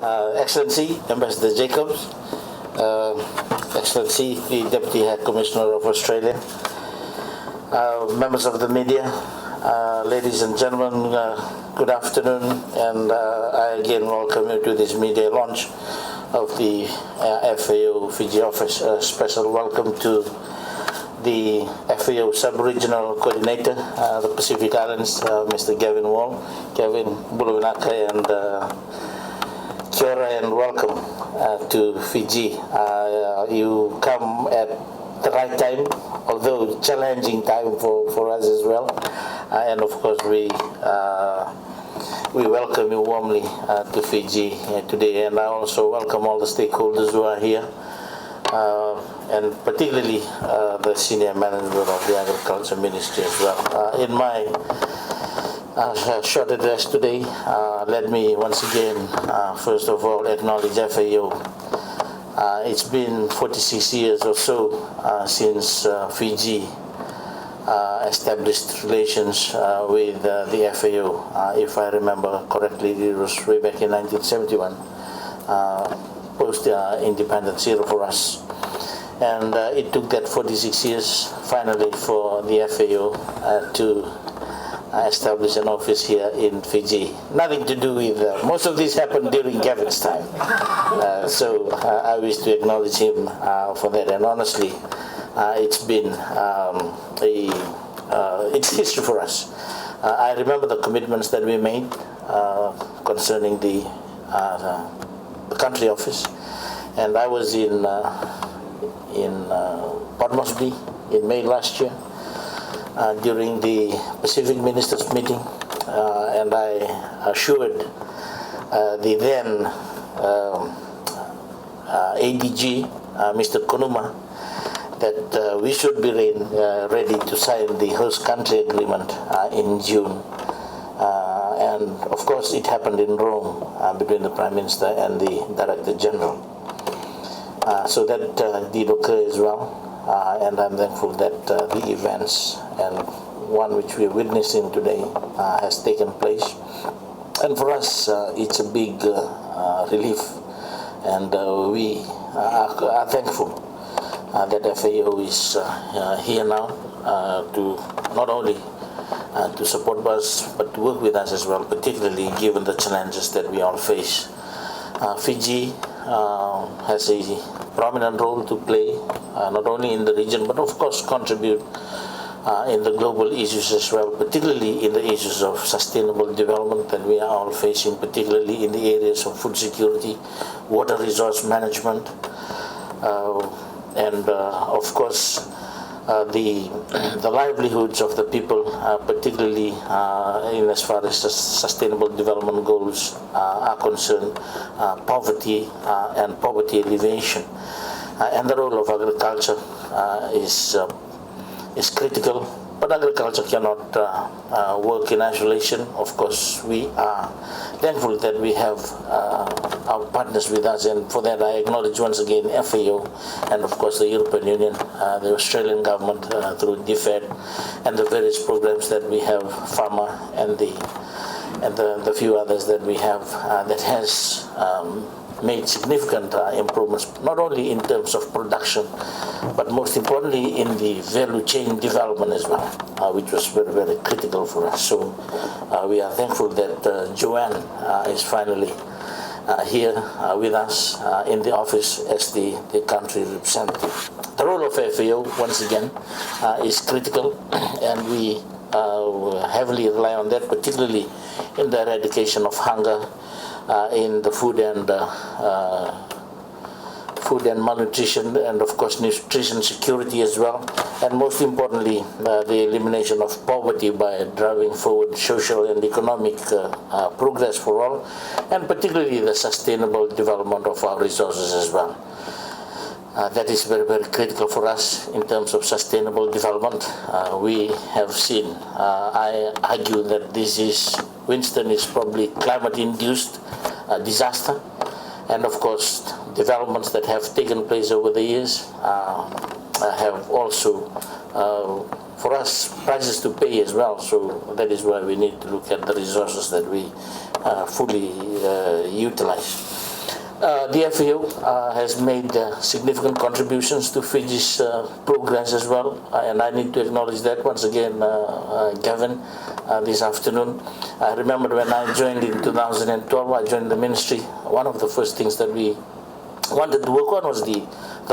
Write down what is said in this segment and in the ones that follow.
Excellency, Ambassador Jacobs, Excellency, the Deputy High Commissioner of Australia, members of the media, ladies and gentlemen, good afternoon, and I again welcome you to this media launch of the FAO Fiji office. A special welcome to the FAO Sub-Regional Coordinator, the Pacific Islands, Mr. Gavin Wall, Gavin Buluvinaka, and kia ora and welcome to Fiji. You come at the right time, although challenging time for us as well, and of course we welcome you warmly to Fiji today, and I also welcome all the stakeholders who are here, and particularly the senior management of the Agriculture Ministry as well. In my short address today, let me once again, first of all, acknowledge FAO. It's been 46 years or so since Fiji established relations with the FAO. If I remember correctly, it was way back in 1971, post-independence era for us. And it took that 46 years finally for the FAO to establish an office here in Fiji. Nothing to do with, most of this happened during Gavin's time. So I wish to acknowledge him for that. And honestly, it's been it's history for us. I remember the commitments that we made concerning the country office. And I was in Port Moresby in May last year, during the Pacific Ministers meeting, and I assured the then ADG, Mr. Konuma, that we should be ready to sign the host country agreement in June. And of course it happened in Rome between the Prime Minister and the Director General. So that did occur as well. And I'm thankful that the events, and one which we're witnessing today, has taken place. And for us, it's a big relief, and we are thankful that FAO is here now to not only to support us, but to work with us as well, particularly given the challenges that we all face. Fiji has a prominent role to play, not only in the region, but of course contribute in the global issues as well, particularly in the issues of sustainable development that we are all facing, particularly in the areas of food security, water resource management, and of course the livelihoods of the people, particularly in as far as the sustainable development goals are concerned, poverty and poverty alleviation. And the role of agriculture is critical, but agriculture cannot work in isolation. Of course, we are thankful that we have our partners with us, and for that I acknowledge once again FAO, and of course the European Union, the Australian government through DFED, and the various programs that we have, PHAMA, and the few others that we have that has made significant improvements, not only in terms of production, but most importantly in the value chain development as well, which was very, very critical for us. So we are thankful that Joanne is finally here with us in the office as the country representative. The role of FAO, once again, is critical, and we heavily rely on that, particularly in the eradication of hunger, in the food and malnutrition, and of course nutrition security as well, and most importantly the elimination of poverty by driving forward social and economic progress for all, and particularly the sustainable development of our resources as well. That is very, very critical for us in terms of sustainable development. We have seen, I argue that Winston is probably climate-induced disaster, and of course developments that have taken place over the years have also, for us, prices to pay as well. So that is why we need to look at the resources that we fully utilize. The FAO has made significant contributions to Fiji's progress as well, and I need to acknowledge that once again, Gavin, this afternoon. I remember when I joined in 2012, I joined the ministry. One of the first things that we wanted to work on was the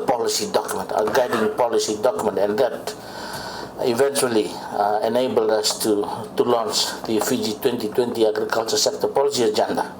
policy document, a guiding policy document, and that eventually enabled us to launch the Fiji 2020 Agriculture Sector Policy Agenda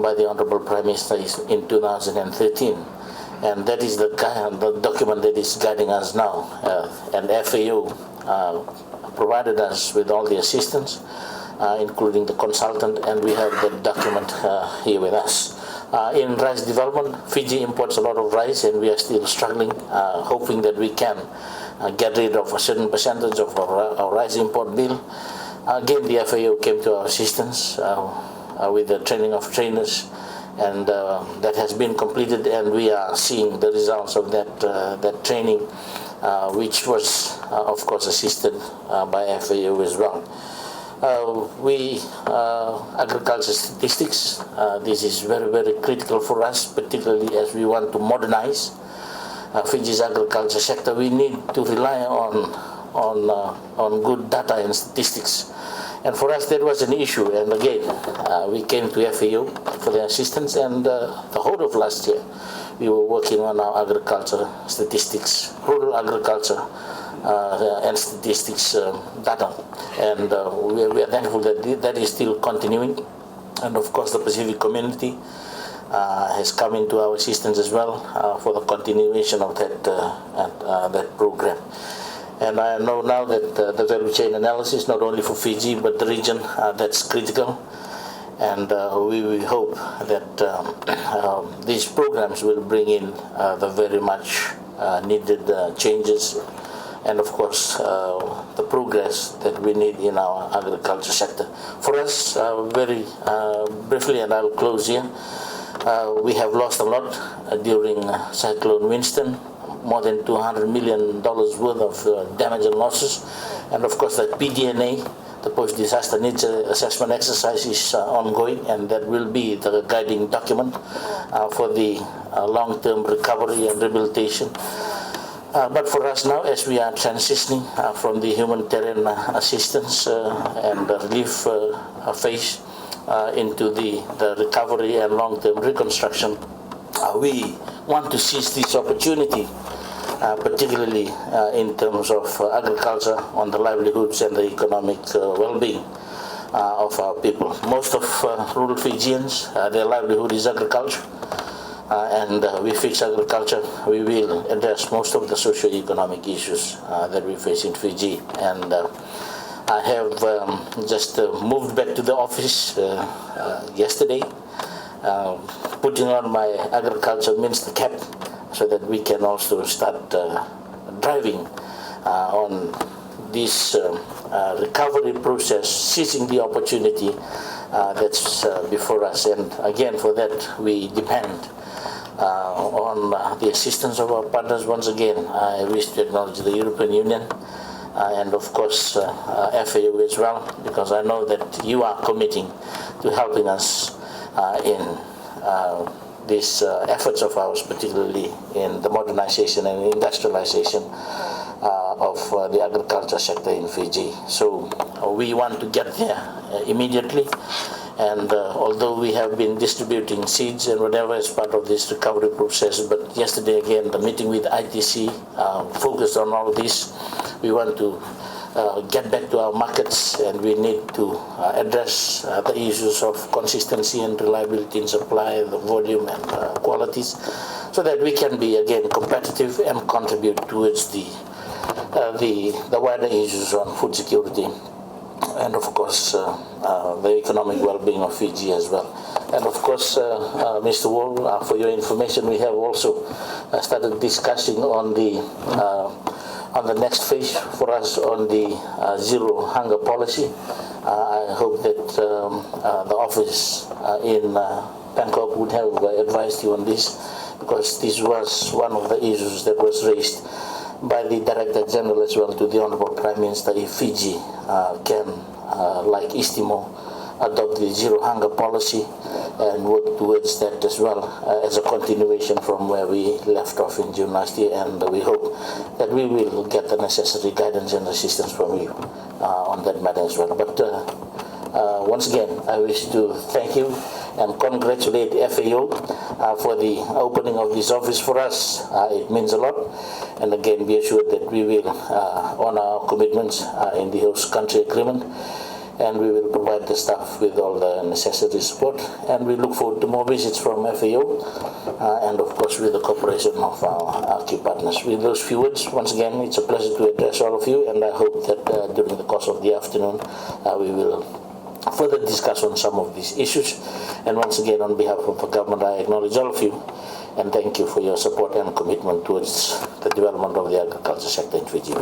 by the Honorable Prime Minister in 2013. And that is the document that is guiding us now. And FAO provided us with all the assistance, including the consultant, and we have the document here with us. In rice development, Fiji imports a lot of rice, and we are still struggling, hoping that we can get rid of a certain percentage of our rice import bill. Again, the FAO came to our assistance with the training of trainers, and that has been completed, and we are seeing the results of that training, which was, of course, assisted by FAO as well. Agriculture statistics, this is very, very critical for us, particularly as we want to modernize Fiji's agriculture sector. We need to rely on good data and statistics. And for us, that was an issue. And again, we came to FAO for the assistance, and the whole of last year, we were working on our agriculture statistics, rural agriculture and statistics data. And we are thankful that that is still continuing. And of course, the Pacific community has come into our assistance as well for the continuation of that program. And I know now that the value chain analysis, not only for Fiji but the region, that's critical. And we hope that these programs will bring in the very much needed changes, and of course the progress that we need in our agriculture sector. For us, very briefly, and I'll close here, we have lost a lot during Cyclone Winston. More than $200 million worth of damage and losses. And of course that PDNA, the Post-Disaster Needs Assessment exercise, is ongoing, and that will be the guiding document for the long-term recovery and rehabilitation. But for us now, as we are transitioning from the humanitarian assistance and relief phase into the recovery and long-term reconstruction, we want to seize this opportunity, particularly in terms of agriculture, on the livelihoods and the economic well-being of our people. Most of rural Fijians, their livelihood is agriculture, and we fix agriculture, we will address most of the socio-economic issues that we face in Fiji. And I have just moved back to the office yesterday, putting on my agriculture minister cap so that we can also start driving on this recovery process, seizing the opportunity that's before us. And again, for that, we depend on the assistance of our partners. Once again, I wish to acknowledge the European Union and of course FAO as well, because I know that you are committing to helping us in these efforts of ours, particularly in the modernization and industrialization of the agriculture sector in Fiji. So we want to get there immediately, and although we have been distributing seeds and whatever as part of this recovery process, but yesterday again the meeting with ITC focused on all this. We want to get back to our markets, and we need to address the issues of consistency and reliability in supply, the volume and qualities, so that we can be again competitive and contribute towards the wider issues on food security and of course the economic well-being of Fiji as well. And of course, Mr. Wall, for your information, we have also started discussing on the next phase for us on the zero hunger policy. I hope that the office in Bangkok would have advised you on this, because this was one of the issues that was raised by the Director General as well to the Honorable Prime Minister. If Fiji can, like East Timor, adopt the zero hunger policy, and work towards that as well, as a continuation from where we left off in June last year, and we hope that we will get the necessary guidance and assistance from you on that matter as well. But once again, I wish to thank you and congratulate FAO for the opening of this office for us. It means a lot, and again, be assured that we will honor our commitments in the host country agreement, and we will provide the staff with all the necessary support, and we look forward to more visits from FAO and of course with the cooperation of our key partners. With those few words, once again, it's a pleasure to address all of you, and I hope that during the course of the afternoon we will further discuss on some of these issues. And once again, on behalf of the government, I acknowledge all of you and thank you for your support and commitment towards the development of the agriculture sector in Fiji.